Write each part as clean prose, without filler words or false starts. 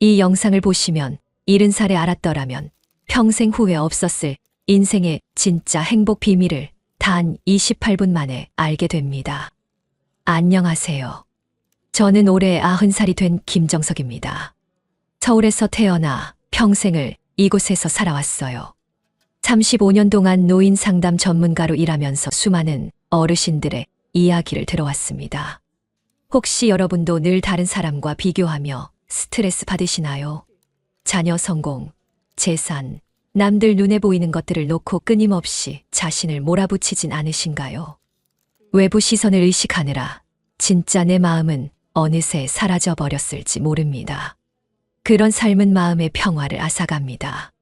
이 영상을 보시면 70살에 알았더라면 평생 후회 없었을 인생의 진짜 행복 비밀을 단 28분 만에 알게 됩니다. 안녕하세요. 저는 올해 90살이 된 김정석입니다. 서울에서 태어나 평생을 이곳에서 살아왔어요. 35년 동안 노인 상담 전문가로 일하면서 수많은 어르신들의 이야기를 들어왔습니다. 혹시 여러분도 늘 다른 사람과 비교하며 스트레스 받으시나요? 자녀 성공, 재산, 남들 눈에 보이는 것들을 놓고 끊임없이 자신을 몰아붙이진 않으신가요? 외부 시선을 의식하느라 진짜 내 마음은 어느새 사라져 버렸을지 모릅니다. 그런 삶은 마음의 평화를 앗아갑니다.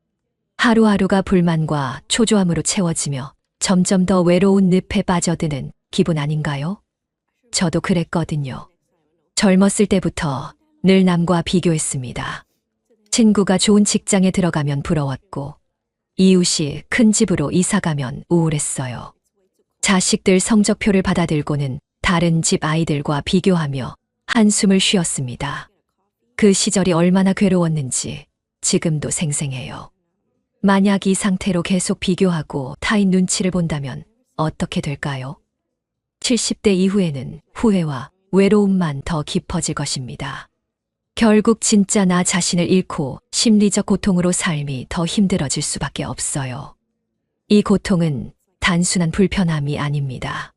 하루하루가 불만과 초조함으로 채워지며 점점 더 외로운 늪에 빠져드는 기분 아닌가요? 저도 그랬거든요. 젊었을 때부터 늘 남과 비교했습니다. 친구가 좋은 직장에 들어가면 부러웠고, 이웃이 큰 집으로 이사가면 우울했어요. 자식들 성적표를 받아들고는 다른 집 아이들과 비교하며 한숨을 쉬었습니다. 그 시절이 얼마나 괴로웠는지 지금도 생생해요. 만약 이 상태로 계속 비교하고 타인 눈치를 본다면 어떻게 될까요? 70대 이후에는 후회와 외로움만 더 깊어질 것입니다. 결국 진짜 나 자신을 잃고 심리적 고통으로 삶이 더 힘들어질 수밖에 없어요. 이 고통은 단순한 불편함이 아닙니다.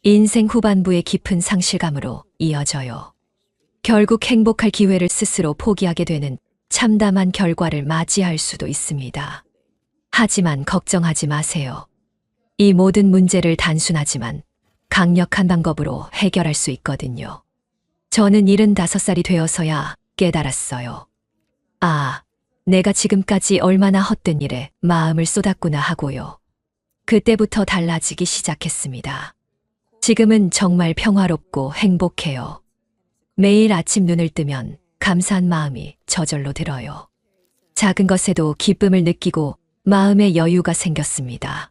인생 후반부의 깊은 상실감으로 이어져요. 결국 행복할 기회를 스스로 포기하게 되는 참담한 결과를 맞이할 수도 있습니다. 하지만 걱정하지 마세요. 이 모든 문제를 단순하지만 강력한 방법으로 해결할 수 있거든요. 저는 75살이 되어서야 깨달았어요. 아, 내가 지금까지 얼마나 헛된 일에 마음을 쏟았구나 하고요. 그때부터 달라지기 시작했습니다. 지금은 정말 평화롭고 행복해요. 매일 아침 눈을 뜨면 감사한 마음이 저절로 들어요. 작은 것에도 기쁨을 느끼고 마음의 여유가 생겼습니다.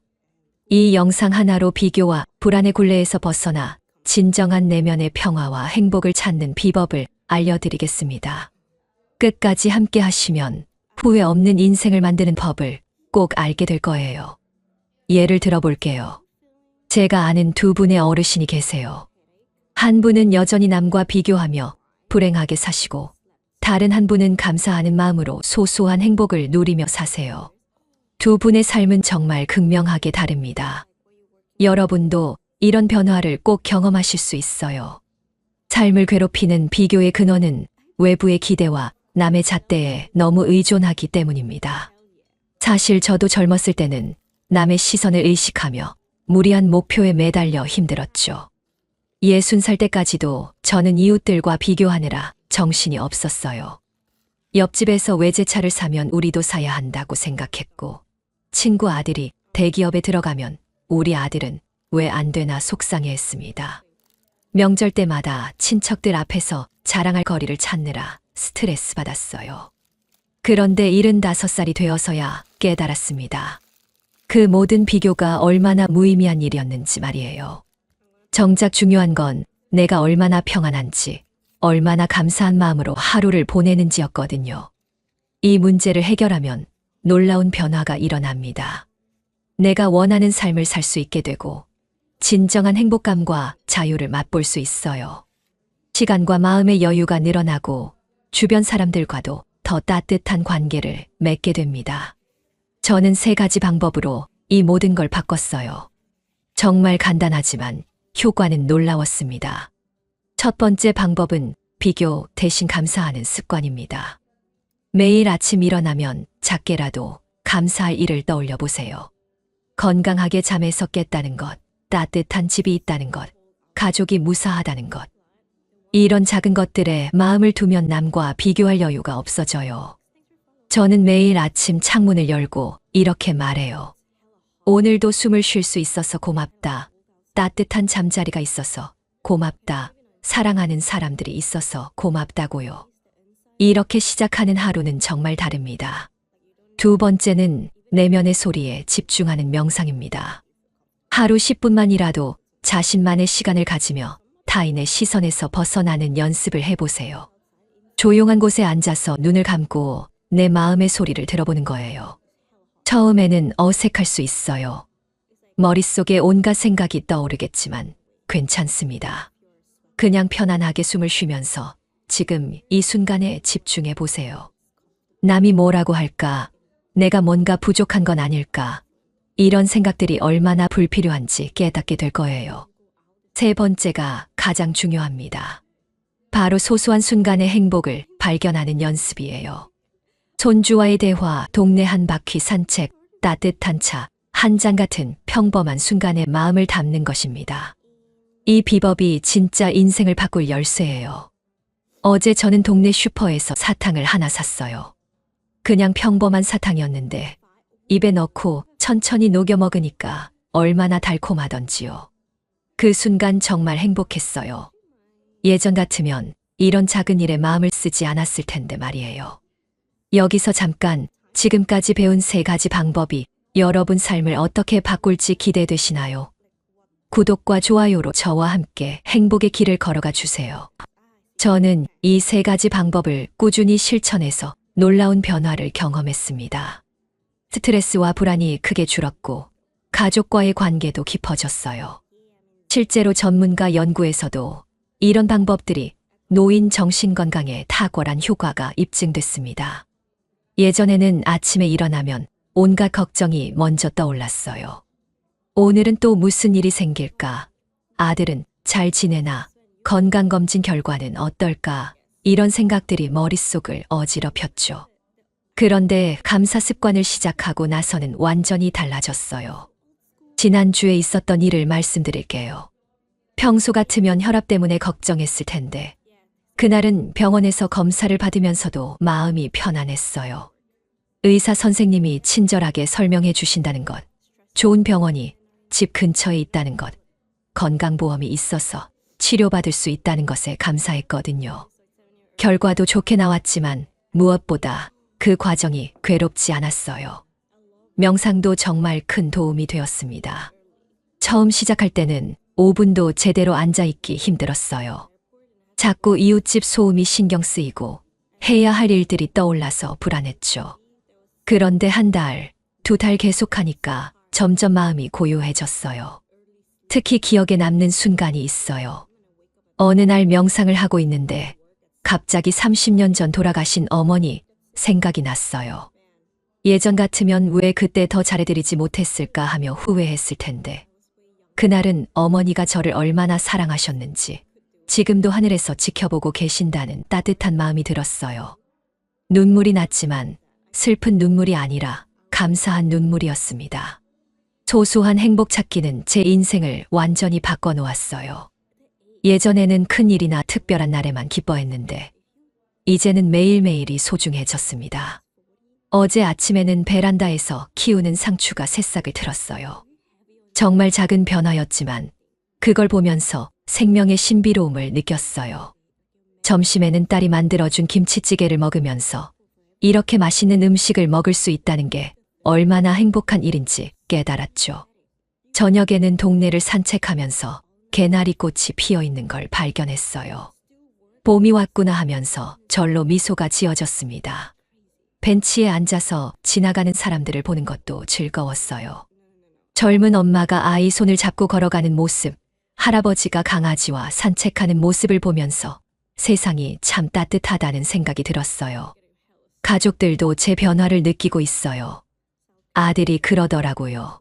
이 영상 하나로 비교와 불안의 굴레에서 벗어나 진정한 내면의 평화와 행복을 찾는 비법을 알려드리겠습니다. 끝까지 함께 하시면 후회 없는 인생을 만드는 법을 꼭 알게 될 거예요. 예를 들어볼게요. 제가 아는 두 분의 어르신이 계세요. 한 분은 여전히 남과 비교하며 불행하게 사시고, 다른 한 분은 감사하는 마음으로 소소한 행복을 누리며 사세요. 두 분의 삶은 정말 극명하게 다릅니다. 여러분도 이런 변화를 꼭 경험하실 수 있어요. 삶을 괴롭히는 비교의 근원은 외부의 기대와 남의 잣대에 너무 의존하기 때문입니다. 사실 저도 젊었을 때는 남의 시선을 의식하며 무리한 목표에 매달려 힘들었죠. 60살 때까지도 저는 이웃들과 비교하느라 정신이 없었어요. 옆집에서 외제차를 사면 우리도 사야 한다고 생각했고, 친구 아들이 대기업에 들어가면 우리 아들은 왜 안 되나 속상해했습니다. 명절 때마다 친척들 앞에서 자랑할 거리를 찾느라 스트레스 받았어요. 그런데 75살이 되어서야 깨달았습니다. 그 모든 비교가 얼마나 무의미한 일이었는지 말이에요. 정작 중요한 건 내가 얼마나 평안한지, 얼마나 감사한 마음으로 하루를 보내는지였거든요. 이 문제를 해결하면 놀라운 변화가 일어납니다. 내가 원하는 삶을 살 수 있게 되고, 진정한 행복감과 자유를 맛볼 수 있어요. 시간과 마음의 여유가 늘어나고 주변 사람들과도 더 따뜻한 관계를 맺게 됩니다. 저는 3가지 방법으로 이 모든 걸 바꿨어요. 정말 간단하지만 효과는 놀라웠습니다. 첫 번째 방법은 비교 대신 감사하는 습관입니다. 매일 아침 일어나면 작게라도 감사할 일을 떠올려 보세요. 건강하게 잠에서 깼다는 것, 따뜻한 집이 있다는 것, 가족이 무사하다는 것. 이런 작은 것들에 마음을 두면 남과 비교할 여유가 없어져요. 저는 매일 아침 창문을 열고 이렇게 말해요. 오늘도 숨을 쉴 수 있어서 고맙다. 따뜻한 잠자리가 있어서 고맙다. 사랑하는 사람들이 있어서 고맙다고요. 이렇게 시작하는 하루는 정말 다릅니다. 두 번째는 내면의 소리에 집중하는 명상입니다. 하루 10분만이라도 자신만의 시간을 가지며 타인의 시선에서 벗어나는 연습을 해보세요. 조용한 곳에 앉아서 눈을 감고 내 마음의 소리를 들어보는 거예요. 처음에는 어색할 수 있어요. 머릿속에 온갖 생각이 떠오르겠지만 괜찮습니다. 그냥 편안하게 숨을 쉬면서 지금 이 순간에 집중해 보세요. 남이 뭐라고 할까? 내가 뭔가 부족한 건 아닐까? 이런 생각들이 얼마나 불필요한지 깨닫게 될 거예요. 세 번째가 가장 중요합니다. 바로 소소한 순간의 행복을 발견하는 연습이에요. 손주와의 대화, 동네 한 바퀴 산책, 따뜻한 차, 한 잔 같은 평범한 순간에 마음을 담는 것입니다. 이 비법이 진짜 인생을 바꿀 열쇠예요. 어제 저는 동네 슈퍼에서 사탕을 하나 샀어요. 그냥 평범한 사탕이었는데 입에 넣고 천천히 녹여 먹으니까 얼마나 달콤하던지요. 그 순간 정말 행복했어요. 예전 같으면 이런 작은 일에 마음을 쓰지 않았을 텐데 말이에요. 여기서 잠깐 지금까지 배운 세 가지 방법이 여러분 삶을 어떻게 바꿀지 기대되시나요? 구독과 좋아요로 저와 함께 행복의 길을 걸어가 주세요. 저는 이 세 가지 방법을 꾸준히 실천해서 놀라운 변화를 경험했습니다. 스트레스와 불안이 크게 줄었고 가족과의 관계도 깊어졌어요. 실제로 전문가 연구에서도 이런 방법들이 노인 정신건강에 탁월한 효과가 입증됐습니다. 예전에는 아침에 일어나면 온갖 걱정이 먼저 떠올랐어요. 오늘은 또 무슨 일이 생길까? 아들은 잘 지내나? 건강검진 결과는 어떨까? 이런 생각들이 머릿속을 어지럽혔죠. 그런데 감사 습관을 시작하고 나서는 완전히 달라졌어요. 지난주에 있었던 일을 말씀드릴게요. 평소 같으면 혈압 때문에 걱정했을 텐데 그날은 병원에서 검사를 받으면서도 마음이 편안했어요. 의사 선생님이 친절하게 설명해 주신다는 것, 좋은 병원이 집 근처에 있다는 것, 건강보험이 있어서 치료받을 수 있다는 것에 감사했거든요. 결과도 좋게 나왔지만 무엇보다 그 과정이 괴롭지 않았어요. 명상도 정말 큰 도움이 되었습니다. 처음 시작할 때는 5분도 제대로 앉아있기 힘들었어요. 자꾸 이웃집 소음이 신경 쓰이고 해야 할 일들이 떠올라서 불안했죠. 그런데 한 달, 2달 계속하니까 점점 마음이 고요해졌어요. 특히 기억에 남는 순간이 있어요. 어느 날 명상을 하고 있는데 갑자기 30년 전 돌아가신 어머니 생각이 났어요. 예전 같으면 왜 그때 더 잘해드리지 못했을까 하며 후회했을 텐데 그날은 어머니가 저를 얼마나 사랑하셨는지 지금도 하늘에서 지켜보고 계신다는 따뜻한 마음이 들었어요. 눈물이 났지만 슬픈 눈물이 아니라 감사한 눈물이었습니다. 소소한 행복 찾기는 제 인생을 완전히 바꿔놓았어요. 예전에는 큰 일이나 특별한 날에만 기뻐했는데 이제는 매일매일이 소중해졌습니다. 어제 아침에는 베란다에서 키우는 상추가 새싹을 틀었어요. 정말 작은 변화였지만 그걸 보면서 생명의 신비로움을 느꼈어요. 점심에는 딸이 만들어준 김치찌개를 먹으면서 이렇게 맛있는 음식을 먹을 수 있다는 게 얼마나 행복한 일인지 깨달았죠. 저녁에는 동네를 산책하면서 개나리 꽃이 피어 있는 걸 발견했어요. 봄이 왔구나 하면서 절로 미소가 지어졌습니다. 벤치에 앉아서 지나가는 사람들을 보는 것도 즐거웠어요. 젊은 엄마가 아이 손을 잡고 걸어가는 모습, 할아버지가 강아지와 산책하는 모습을 보면서 세상이 참 따뜻하다는 생각이 들었어요. 가족들도 제 변화를 느끼고 있어요. 아들이 그러더라고요.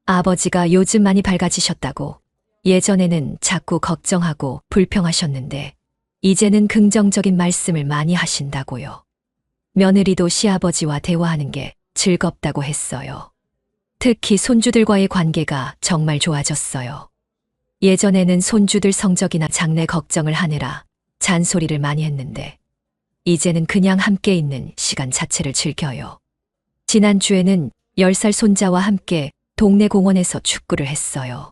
아버지가 요즘 많이 밝아지셨다고. 예전에는 자꾸 걱정하고 불평하셨는데 이제는 긍정적인 말씀을 많이 하신다고요. 며느리도 시아버지와 대화하는 게 즐겁다고 했어요. 특히 손주들과의 관계가 정말 좋아졌어요. 예전에는 손주들 성적이나 장래 걱정을 하느라 잔소리를 많이 했는데 이제는 그냥 함께 있는 시간 자체를 즐겨요. 지난주에는 10살 손자와 함께 동네 공원에서 축구를 했어요.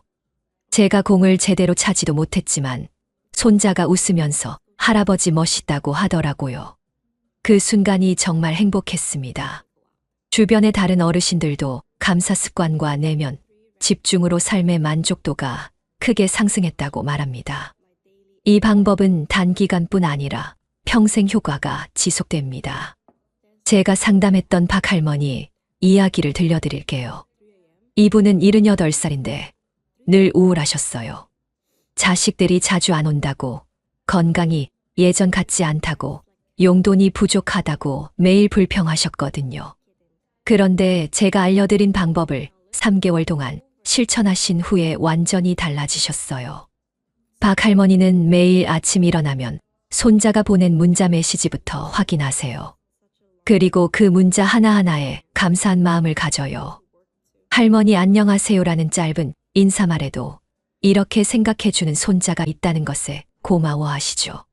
제가 공을 제대로 차지도 못했지만 손자가 웃으면서 할아버지 멋있다고 하더라고요. 그 순간이 정말 행복했습니다. 주변의 다른 어르신들도 감사 습관과 내면, 집중으로 삶의 만족도가 크게 상승했다고 말합니다. 이 방법은 단기간뿐 아니라 평생 효과가 지속됩니다. 제가 상담했던 박할머니 이야기를 들려드릴게요. 이분은 78살인데 늘 우울하셨어요. 자식들이 자주 안 온다고, 건강이 예전 같지 않다고, 용돈이 부족하다고 매일 불평하셨거든요. 그런데 제가 알려드린 방법을 3개월 동안 실천하신 후에 완전히 달라지셨어요. 박 할머니는 매일 아침 일어나면 손자가 보낸 문자 메시지부터 확인하세요. 그리고 그 문자 하나하나에 감사한 마음을 가져요. 할머니 안녕하세요라는 짧은 인사말에도 이렇게 생각해주는 손자가 있다는 것에 고마워하시죠.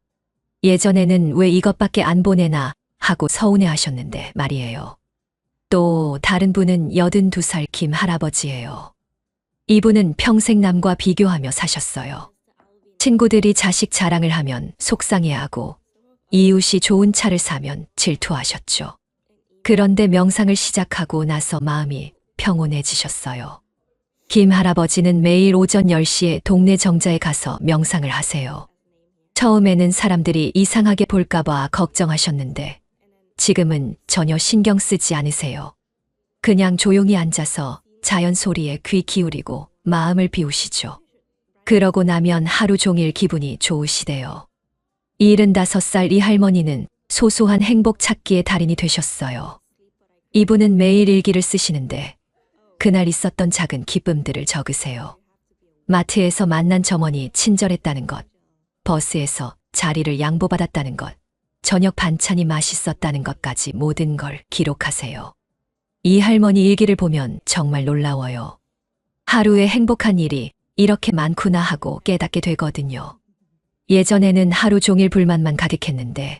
예전에는 왜 이것밖에 안 보내나 하고 서운해하셨는데 말이에요. 또 다른 분은 82살 김 할아버지예요. 이분은 평생 남과 비교하며 사셨어요. 친구들이 자식 자랑을 하면 속상해하고 이웃이 좋은 차를 사면 질투하셨죠. 그런데 명상을 시작하고 나서 마음이 평온해지셨어요. 김 할아버지는 매일 오전 10시에 동네 정자에 가서 명상을 하세요. 처음에는 사람들이 이상하게 볼까봐 걱정하셨는데 지금은 전혀 신경 쓰지 않으세요. 그냥 조용히 앉아서 자연 소리에 귀 기울이고 마음을 비우시죠. 그러고 나면 하루 종일 기분이 좋으시대요. 75살 이 할머니는 소소한 행복 찾기의 달인이 되셨어요. 이분은 매일 일기를 쓰시는데 그날 있었던 작은 기쁨들을 적으세요. 마트에서 만난 점원이 친절했다는 것, 버스에서 자리를 양보받았다는 것, 저녁 반찬이 맛있었다는 것까지 모든 걸 기록하세요. 이 할머니 일기를 보면 정말 놀라워요. 하루에 행복한 일이 이렇게 많구나 하고 깨닫게 되거든요. 예전에는 하루 종일 불만만 가득했는데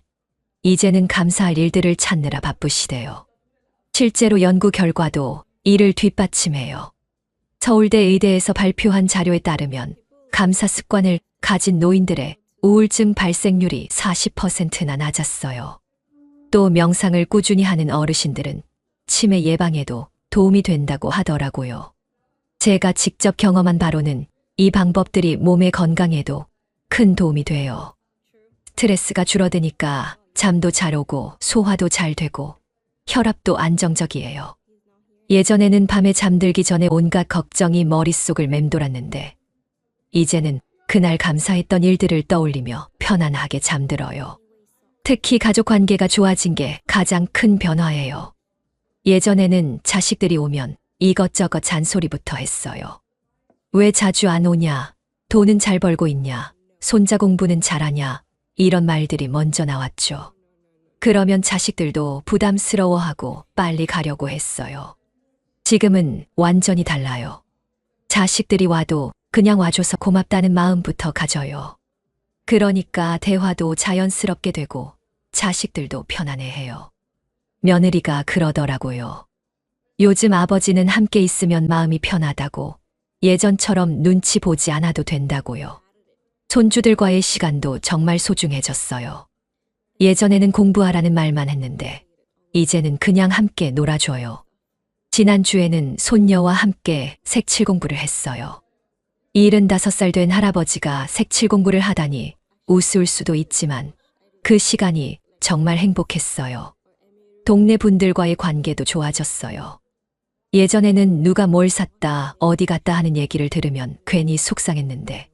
이제는 감사할 일들을 찾느라 바쁘시대요. 실제로 연구 결과도 이를 뒷받침해요. 서울대 의대에서 발표한 자료에 따르면 감사 습관을 가진 노인들의 우울증 발생률이 40%나 낮았어요. 또 명상을 꾸준히 하는 어르신들은 치매 예방에도 도움이 된다고 하더라고요. 제가 직접 경험한 바로는 이 방법들이 몸의 건강에도 큰 도움이 돼요. 스트레스가 줄어드니까 잠도 잘 오고 소화도 잘 되고 혈압도 안정적이에요. 예전에는 밤에 잠들기 전에 온갖 걱정이 머릿속을 맴돌았는데 이제는 그날 감사했던 일들을 떠올리며 편안하게 잠들어요. 특히 가족 관계가 좋아진 게 가장 큰 변화예요. 예전에는 자식들이 오면 이것저것 잔소리부터 했어요. 왜 자주 안 오냐? 돈은 잘 벌고 있냐? 손자 공부는 잘하냐? 이런 말들이 먼저 나왔죠. 그러면 자식들도 부담스러워하고 빨리 가려고 했어요. 지금은 완전히 달라요. 자식들이 와도 그냥 와줘서 고맙다는 마음부터 가져요. 그러니까 대화도 자연스럽게 되고 자식들도 편안해해요. 며느리가 그러더라고요. 요즘 아버지는 함께 있으면 마음이 편하다고, 예전처럼 눈치 보지 않아도 된다고요. 손주들과의 시간도 정말 소중해졌어요. 예전에는 공부하라는 말만 했는데 이제는 그냥 함께 놀아줘요. 지난주에는 손녀와 함께 색칠 공부를 했어요. 75살 된 할아버지가 색칠 공부를 하다니 우스울 수도 있지만 그 시간이 정말 행복했어요. 동네 분들과의 관계도 좋아졌어요. 예전에는 누가 뭘 샀다, 어디 갔다 하는 얘기를 들으면 괜히 속상했는데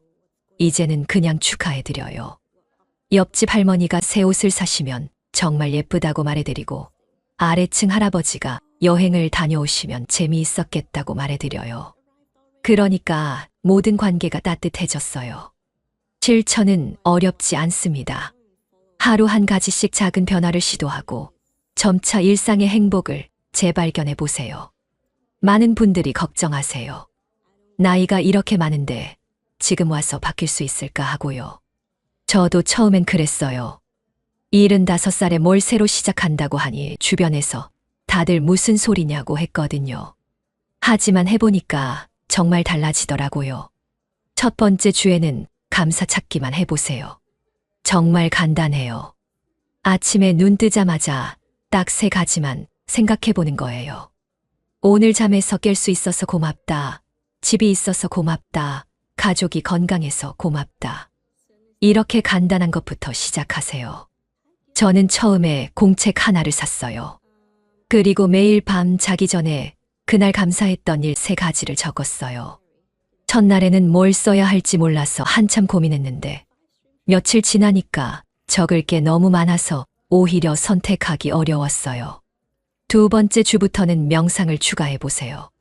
이제는 그냥 축하해드려요. 옆집 할머니가 새 옷을 사시면 정말 예쁘다고 말해드리고 아래층 할아버지가 여행을 다녀오시면 재미있었겠다고 말해드려요. 그러니까 모든 관계가 따뜻해졌어요. 실천은 어렵지 않습니다. 하루 한 가지씩 작은 변화를 시도하고 점차 일상의 행복을 재발견해 보세요. 많은 분들이 걱정하세요. 나이가 이렇게 많은데 지금 와서 바뀔 수 있을까 하고요. 저도 처음엔 그랬어요. 75살에 뭘 새로 시작한다고 하니 주변에서 다들 무슨 소리냐고 했거든요. 하지만 해보니까 정말 달라지더라고요. 첫 번째 주에는 감사 찾기만 해보세요. 정말 간단해요. 아침에 눈 뜨자마자 딱 3가지만 생각해보는 거예요. 오늘 잠에서 깰 수 있어서 고맙다. 집이 있어서 고맙다. 가족이 건강해서 고맙다. 이렇게 간단한 것부터 시작하세요. 저는 처음에 공책 하나를 샀어요. 그리고 매일 밤 자기 전에 그날 감사했던 일 3가지를 적었어요. 첫날에는 뭘 써야 할지 몰라서 한참 고민했는데 며칠 지나니까 적을 게 너무 많아서 오히려 선택하기 어려웠어요. 2번째 주부터는 명상을 추가해 보세요.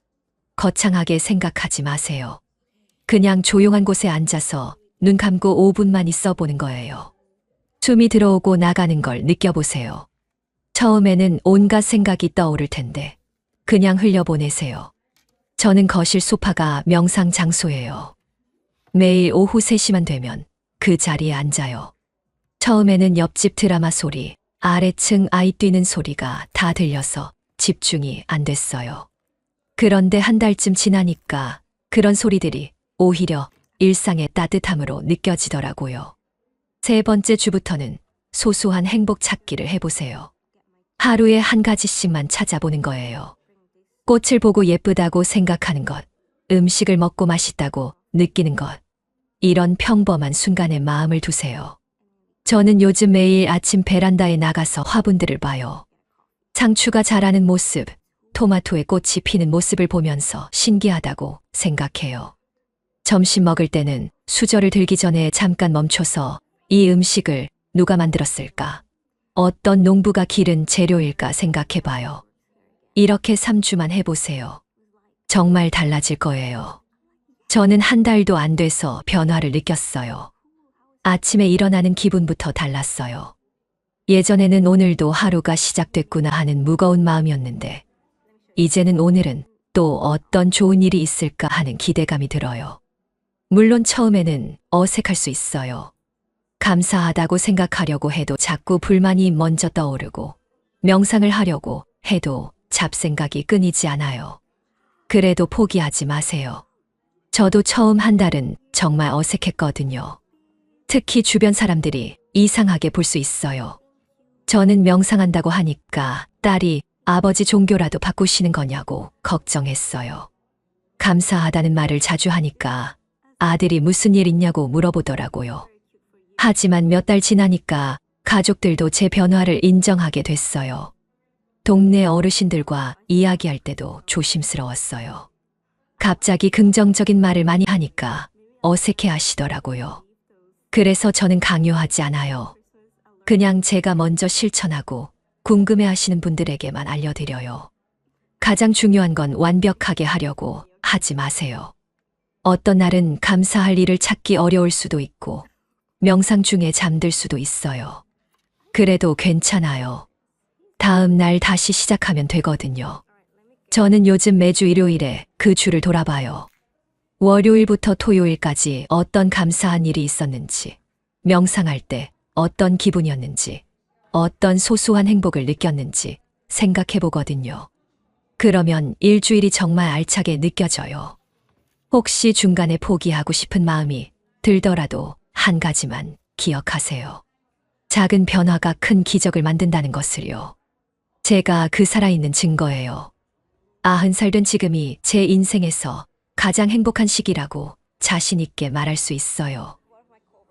거창하게 생각하지 마세요. 그냥 조용한 곳에 앉아서 눈 감고 5분만 있어 보는 거예요. 숨이 들어오고 나가는 걸 느껴보세요. 처음에는 온갖 생각이 떠오를 텐데 그냥 흘려보내세요. 저는 거실 소파가 명상 장소예요. 매일 오후 3시만 되면 그 자리에 앉아요. 처음에는 옆집 드라마 소리, 아래층 아이 뛰는 소리가 다 들려서 집중이 안 됐어요. 그런데 한 달쯤 지나니까 그런 소리들이 오히려 일상의 따뜻함으로 느껴지더라고요. 3번째 주부터는 소소한 행복 찾기를 해보세요. 하루에 1가지씩만 찾아보는 거예요. 꽃을 보고 예쁘다고 생각하는 것, 음식을 먹고 맛있다고 느끼는 것, 이런 평범한 순간에 마음을 두세요. 저는 요즘 매일 아침 베란다에 나가서 화분들을 봐요. 상추가 자라는 모습, 토마토의 꽃이 피는 모습을 보면서 신기하다고 생각해요. 점심 먹을 때는 수저를 들기 전에 잠깐 멈춰서 이 음식을 누가 만들었을까? 어떤 농부가 기른 재료일까 생각해 봐요. 이렇게 3주만 해보세요. 정말 달라질 거예요. 저는 한 달도 안 돼서 변화를 느꼈어요. 아침에 일어나는 기분부터 달랐어요. 예전에는 오늘도 하루가 시작됐구나 하는 무거운 마음이었는데, 이제는 오늘은 또 어떤 좋은 일이 있을까 하는 기대감이 들어요. 물론 처음에는 어색할 수 있어요. 감사하다고 생각하려고 해도 자꾸 불만이 먼저 떠오르고, 명상을 하려고 해도 잡생각이 끊이지 않아요. 그래도 포기하지 마세요. 저도 처음 한 달은 정말 어색했거든요. 특히 주변 사람들이 이상하게 볼 수 있어요. 저는 명상한다고 하니까 딸이 아버지 종교라도 바꾸시는 거냐고 걱정했어요. 감사하다는 말을 자주 하니까 아들이 무슨 일 있냐고 물어보더라고요. 하지만 몇 달 지나니까 가족들도 제 변화를 인정하게 됐어요. 동네 어르신들과 이야기할 때도 조심스러웠어요. 갑자기 긍정적인 말을 많이 하니까 어색해 하시더라고요. 그래서 저는 강요하지 않아요. 그냥 제가 먼저 실천하고 궁금해 하시는 분들에게만 알려드려요. 가장 중요한 건 완벽하게 하려고 하지 마세요. 어떤 날은 감사할 일을 찾기 어려울 수도 있고, 명상 중에 잠들 수도 있어요. 그래도 괜찮아요. 다음 날 다시 시작하면 되거든요. 저는 요즘 매주 일요일에 그 주를 돌아봐요. 월요일부터 토요일까지 어떤 감사한 일이 있었는지, 명상할 때 어떤 기분이었는지, 어떤 소소한 행복을 느꼈는지 생각해 보거든요. 그러면 일주일이 정말 알차게 느껴져요. 혹시 중간에 포기하고 싶은 마음이 들더라도 한 가지만 기억하세요. 작은 변화가 큰 기적을 만든다는 것을요. 제가 그 살아있는 증거예요. 90살 된 지금이 제 인생에서 가장 행복한 시기라고 자신 있게 말할 수 있어요.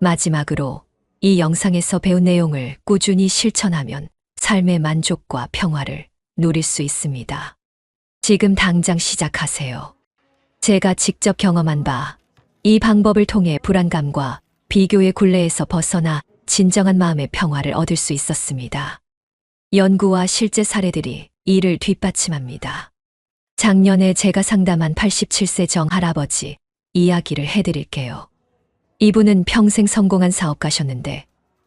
마지막으로 이 영상에서 배운 내용을 꾸준히 실천하면 삶의 만족과 평화를 누릴 수 있습니다. 지금 당장 시작하세요. 제가 직접 경험한 바, 이 방법을 통해 불안감과 비교의 굴레에서 벗어나 진정한 마음의 평화를 얻을 수 있었습니다. 연구와 실제 사례들이 이를 뒷받침합니다. 작년에 제가 상담한 87세 정 할아버지 이야기를 해드릴게요. 이분은 평생 성공한 사업가셨는데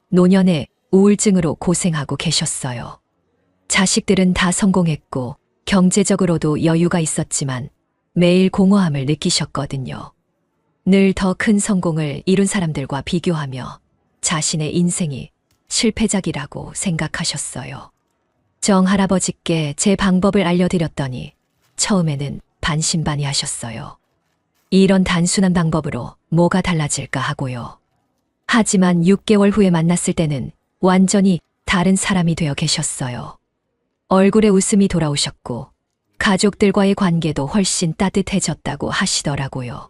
노년에 우울증으로 고생하고 계셨어요. 자식들은 다 성공했고 경제적으로도 여유가 있었지만 매일 공허함을 느끼셨거든요. 늘 더 큰 성공을 이룬 사람들과 비교하며 자신의 인생이 실패작이라고 생각하셨어요. 정 할아버지께 제 방법을 알려드렸더니 처음에는 반신반의하셨어요. 이런 단순한 방법으로 뭐가 달라질까 하고요. 하지만 6개월 후에 만났을 때는 완전히 다른 사람이 되어 계셨어요. 얼굴에 웃음이 돌아오셨고 가족들과의 관계도 훨씬 따뜻해졌다고 하시더라고요.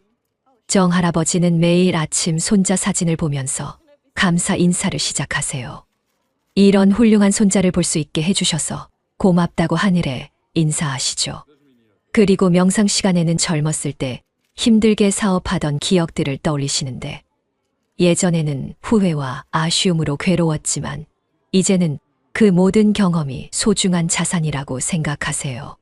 정 할아버지는 매일 아침 손자 사진을 보면서 감사 인사를 시작하세요. 이런 훌륭한 손자를 볼 수 있게 해주셔서 고맙다고 하늘에 인사하시죠. 그리고 명상 시간에는 젊었을 때 힘들게 사업하던 기억들을 떠올리시는데 예전에는 후회와 아쉬움으로 괴로웠지만 이제는 그 모든 경험이 소중한 자산이라고 생각하세요.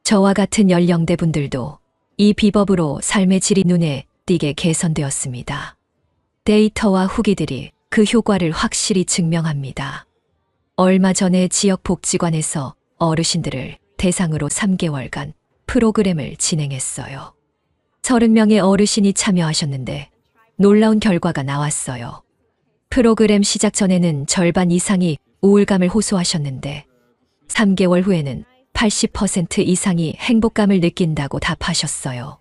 저와 같은 연령대 분들도 이 비법으로 삶의 질이 눈에 띄게 개선되었습니다. 데이터와 후기들이 그 효과를 확실히 증명합니다. 얼마 전에 지역복지관에서 어르신들을 대상으로 3개월간 프로그램을 진행했어요. 30명의 어르신이 참여하셨는데 놀라운 결과가 나왔어요. 프로그램 시작 전에는 절반 이상이 우울감을 호소하셨는데 3개월 후에는 80% 이상이 행복감을 느낀다고 답하셨어요.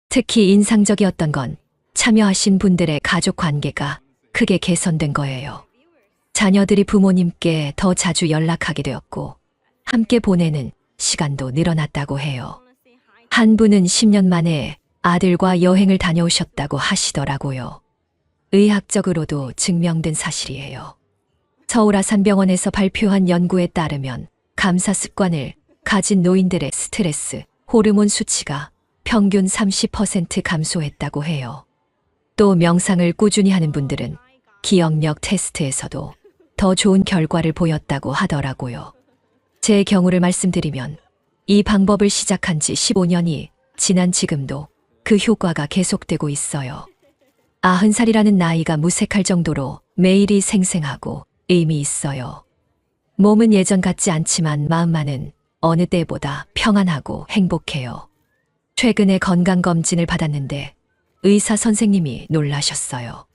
특히 인상적이었던 건 참여하신 분들의 가족 관계가 크게 개선된 거예요. 자녀들이 부모님께 더 자주 연락하게 되었고 함께 보내는 시간도 늘어났다고 해요. 한 분은 10년 만에 아들과 여행을 다녀오셨다고 하시더라고요. 의학적으로도 증명된 사실이에요. 서울 아산병원에서 발표한 연구에 따르면 감사 습관을 가진 노인들의 스트레스, 호르몬 수치가 평균 30% 감소했다고 해요. 또 명상을 꾸준히 하는 분들은 기억력 테스트에서도 더 좋은 결과를 보였다고 하더라고요. 제 경우를 말씀드리면 이 방법을 시작한 지 15년이 지난 지금도 그 효과가 계속되고 있어요. 90살이라는 나이가 무색할 정도로 매일이 생생하고 의미 있어요. 몸은 예전 같지 않지만 마음만은 어느 때보다 평안하고 행복해요. 최근에 건강검진을 받았는데 의사 선생님이 놀라셨어요.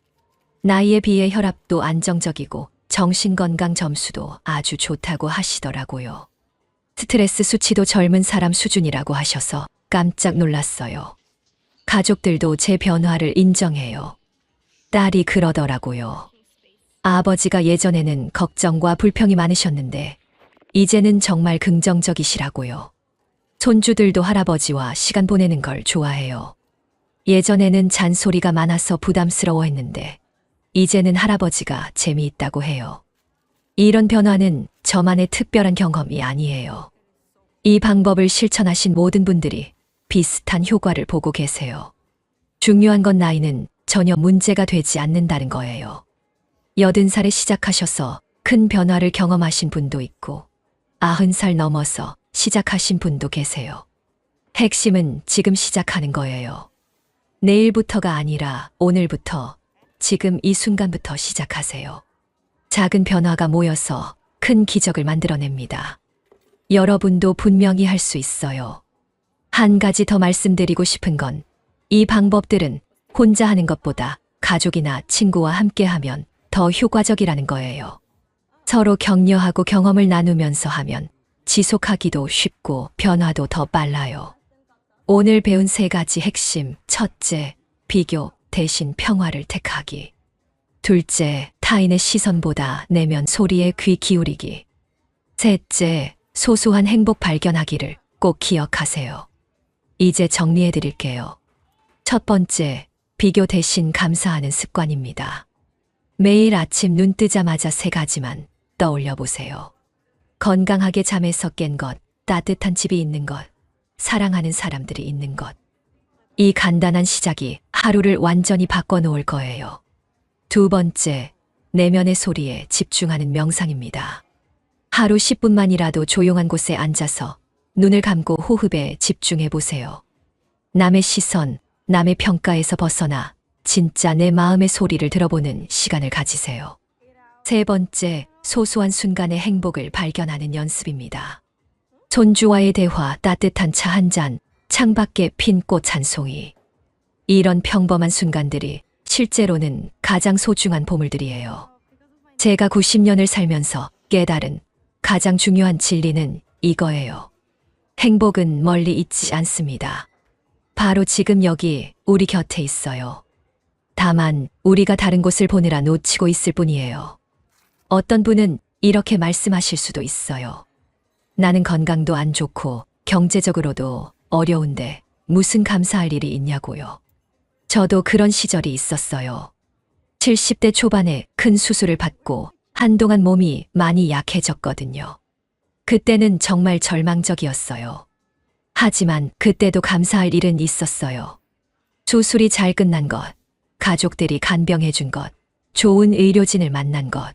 나이에 비해 혈압도 안정적이고 정신건강 점수도 아주 좋다고 하시더라고요. 스트레스 수치도 젊은 사람 수준이라고 하셔서 깜짝 놀랐어요. 가족들도 제 변화를 인정해요. 딸이 그러더라고요. 아버지가 예전에는 걱정과 불평이 많으셨는데 이제는 정말 긍정적이시라고요. 손주들도 할아버지와 시간 보내는 걸 좋아해요. 예전에는 잔소리가 많아서 부담스러워했는데 이제는 할아버지가 재미있다고 해요. 이런 변화는 저만의 특별한 경험이 아니에요. 이 방법을 실천하신 모든 분들이 비슷한 효과를 보고 계세요. 중요한 건 나이는 전혀 문제가 되지 않는다는 거예요. 80살에 시작하셔서 큰 변화를 경험하신 분도 있고 90살 넘어서 시작하신 분도 계세요. 핵심은 지금 시작하는 거예요. 내일부터가 아니라 오늘부터, 지금 이 순간부터 시작하세요. 작은 변화가 모여서 큰 기적을 만들어냅니다. 여러분도 분명히 할 수 있어요. 한 가지 더 말씀드리고 싶은 건 이 방법들은 혼자 하는 것보다 가족이나 친구와 함께 하면 더 효과적이라는 거예요. 서로 격려하고 경험을 나누면서 하면 지속하기도 쉽고 변화도 더 빨라요. 오늘 배운 3가지 핵심. 첫째, 비교 대신 평화를 택하기. 둘째, 타인의 시선보다 내면 소리에 귀 기울이기. 셋째, 소소한 행복 발견하기를 꼭 기억하세요. 이제 정리해 드릴게요. 첫 번째, 비교 대신 감사하는 습관입니다. 매일 아침 눈 뜨자마자 3가지만 떠올려 보세요. 건강하게 잠에서 깬 것, 따뜻한 집이 있는 것, 사랑하는 사람들이 있는 것. 이 간단한 시작이 하루를 완전히 바꿔놓을 거예요. 두 번째, 내면의 소리에 집중하는 명상입니다. 하루 10분만이라도 조용한 곳에 앉아서 눈을 감고 호흡에 집중해 보세요. 남의 시선, 남의 평가에서 벗어나 진짜 내 마음의 소리를 들어보는 시간을 가지세요. 세 번째, 소소한 순간의 행복을 발견하는 연습입니다. 손주와의 대화, 따뜻한 차 한 잔, 창밖에 핀 꽃 한 송이. 이런 평범한 순간들이 실제로는 가장 소중한 보물들이에요. 제가 90년을 살면서 깨달은 가장 중요한 진리는 이거예요. 행복은 멀리 있지 않습니다. 바로 지금 여기 우리 곁에 있어요. 다만 우리가 다른 곳을 보느라 놓치고 있을 뿐이에요. 어떤 분은 이렇게 말씀하실 수도 있어요. 나는 건강도 안 좋고 경제적으로도 어려운데 무슨 감사할 일이 있냐고요. 저도 그런 시절이 있었어요. 70대 초반에 큰 수술을 받고 한동안 몸이 많이 약해졌거든요. 그때는 정말 절망적이었어요. 하지만 그때도 감사할 일은 있었어요. 수술이 잘 끝난 것, 가족들이 간병해준 것, 좋은 의료진을 만난 것.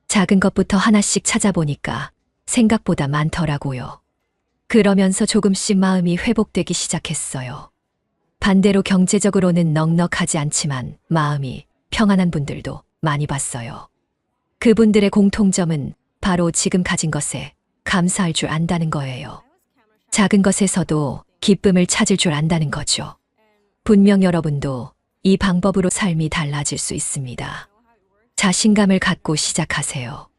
작은 것부터 하나씩 찾아보니까 생각보다 많더라고요. 그러면서 조금씩 마음이 회복되기 시작했어요. 반대로 경제적으로는 넉넉하지 않지만 마음이 평안한 분들도 많이 봤어요. 그분들의 공통점은 바로 지금 가진 것에 감사할 줄 안다는 거예요. 작은 것에서도 기쁨을 찾을 줄 안다는 거죠. 분명 여러분도 이 방법으로 삶이 달라질 수 있습니다. 자신감을 갖고 시작하세요.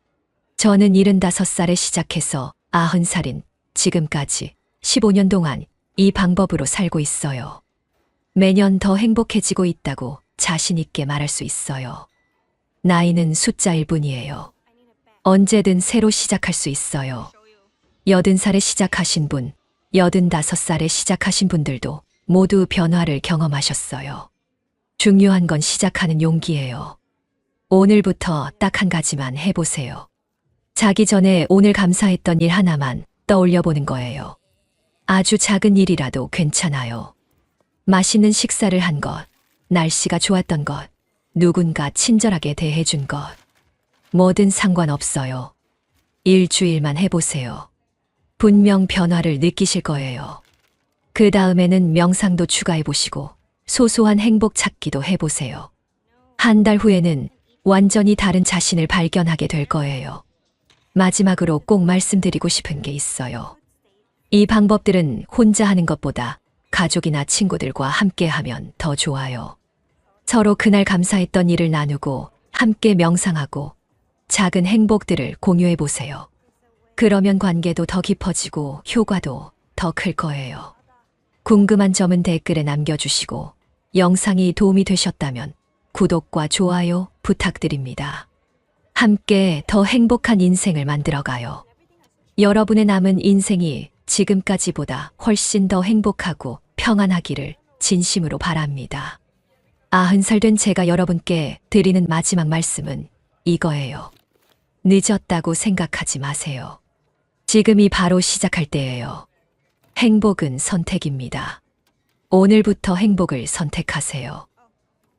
저는 75살에 시작해서 90살인 지금까지 15년 동안 이 방법으로 살고 있어요. 매년 더 행복해지고 있다고 자신 있게 말할 수 있어요. 나이는 숫자일 뿐이에요. 언제든 새로 시작할 수 있어요. 80살에 시작하신 분, 85살에 시작하신 분들도 모두 변화를 경험하셨어요. 중요한 건 시작하는 용기예요. 오늘부터 딱 한 가지만 해보세요. 자기 전에 오늘 감사했던 일 하나만 떠올려 보는 거예요. 아주 작은 일이라도 괜찮아요. 맛있는 식사를 한 것, 날씨가 좋았던 것, 누군가 친절하게 대해준 것. 뭐든 상관없어요. 일주일만 해보세요. 분명 변화를 느끼실 거예요. 그 다음에는 명상도 추가해보시고 소소한 행복 찾기도 해보세요. 한 달 후에는 완전히 다른 자신을 발견하게 될 거예요. 마지막으로 꼭 말씀드리고 싶은 게 있어요. 이 방법들은 혼자 하는 것보다 가족이나 친구들과 함께 하면 더 좋아요. 서로 그날 감사했던 일을 나누고 함께 명상하고 작은 행복들을 공유해 보세요. 그러면 관계도 더 깊어지고 효과도 더 클 거예요. 궁금한 점은 댓글에 남겨주시고 영상이 도움이 되셨다면 구독과 좋아요 부탁드립니다. 함께 더 행복한 인생을 만들어가요. 여러분의 남은 인생이 지금까지보다 훨씬 더 행복하고 평안하기를 진심으로 바랍니다. 90살 된 제가 여러분께 드리는 마지막 말씀은 이거예요. 늦었다고 생각하지 마세요. 지금이 바로 시작할 때예요. 행복은 선택입니다. 오늘부터 행복을 선택하세요.